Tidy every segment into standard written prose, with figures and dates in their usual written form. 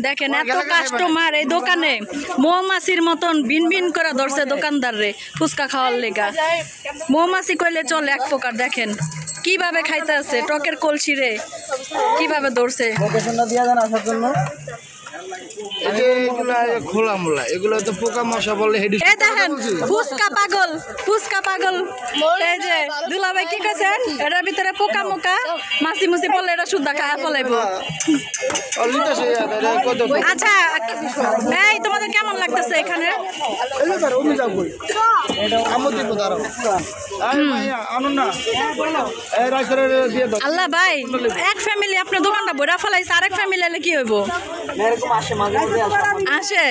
দেখেন এত কাস্টমার এই দোকানে মৌমাছির মতন বিন বিন করে ধরছে দোকানদার রে ফুচকা খাওয়ার লেগা। মৌমাছি কইলে চলে এক প্রকার। দেখেন কিভাবে খাইতে আছে টকের কলসি রে কিভাবে ধরছে। খোলা মোলা এগুলো তো পোকা মশা বলে দেখেন ফুচকা পাগল এই যে দুলাভাই কি কইছেন এটার ভিতরে পোকা মোকা মাছি মুছি বললে এটা শুদ্ধা খায়া ফলাইব। আচ্ছা এই তোমাদের কেমন লাগতেছে এখানে? আল্লাহ ভাই এক ফ্যামিলি আপনার দোকানটা বইরা ফেলাইছে আরেক ফ্যামিলি এলে কি হইব? আসে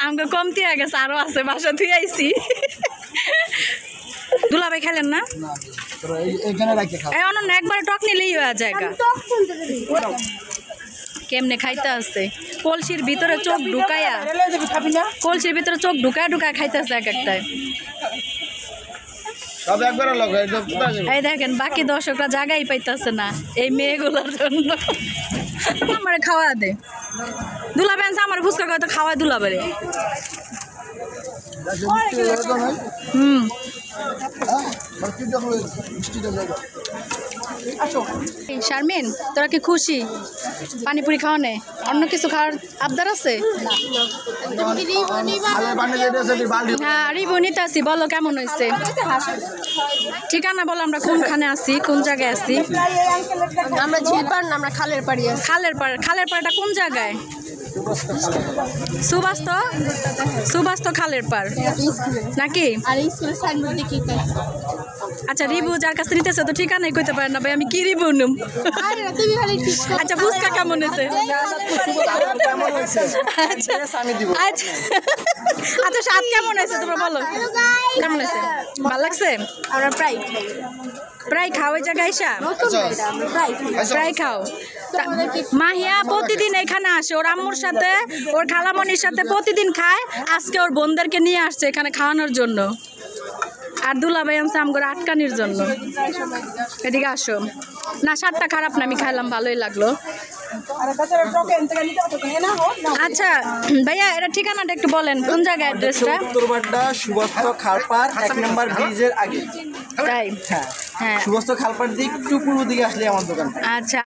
আমাকে কমতি হয়ে গেছে আরো আছে বাসা ধুই আইছি। দুলাভাই খেলেন না অনন্য একবার টক নিলেই হয়ে যায়। কেমনে খাইতে আছে কলসির ভিতরে চোখ ঢুকায়া খাইতে আছে এক একটাই। এই দেখেন বাকি দর্শকরা জায়গাই পাইতেছে না এই মেয়েগুলোর জন্য। আমার খাওয়া দে দুলাভাই আমার ফুচকা খাওয়া খাওয়ায় দুলাভাই। শারমিন তোরা কি খুশি পানিপুরি খাওয়া নেই অন্য কিছু খাওয়ার আবদার আছে? হ্যাঁ রিবনিতে আছি বলো কেমন হয়েছে? ঠিকানা বলো আমরা কোনখানে আছি কোন জায়গায় আছি? আমরা ঝিলপাড় না আমরা খালের পাড়ি আছি। খালের পাড়টা কোন জায়গায়? সুবাস্ত খালের পাড় নাকি? আচ্ছা রিবু যার কাছে নিতেছে তো ঠিকানাই কইতে পারেন না ভাই আমি কি রিবু নুম। আচ্ছা ফুচকা কেমন হয়েছে? আচ্ছা স্বাদ কেমন হয়েছে তোমরা বলো কেমন হয়েছে? ভালো লাগছে? আমরা প্রায় খাও ওই জায়গায় আইসা প্রায় খাও। মাহিয়া প্রতিদিন এখানে আসে ওর আম্মুর সাথে ওর খালামণির সাথে প্রতিদিন খায়। আজকে ওর বোনদেরকে নিয়ে আসছে এখানে খাওয়ানোর জন্য আর দুলাভাই আনছে আমগোর আটকানির জন্য। এদিকে আসো না স্বাদটা খারাপ না আমি খাইলাম ভালোই লাগলো। আচ্ছা ভাইয়া এটা ঠিকানাটা একটু বলেন কোন জায়গায় অ্যাড্রেসটা? উত্তরবাড্ডা সুবস্ত খালপাড় 1 নম্বর ব্রিজের আগে। তাই হ্যাঁ সুবস্ত খালপাড় দিক একটু পূর্ব দিকে আসলে আমার দোকান। আচ্ছা।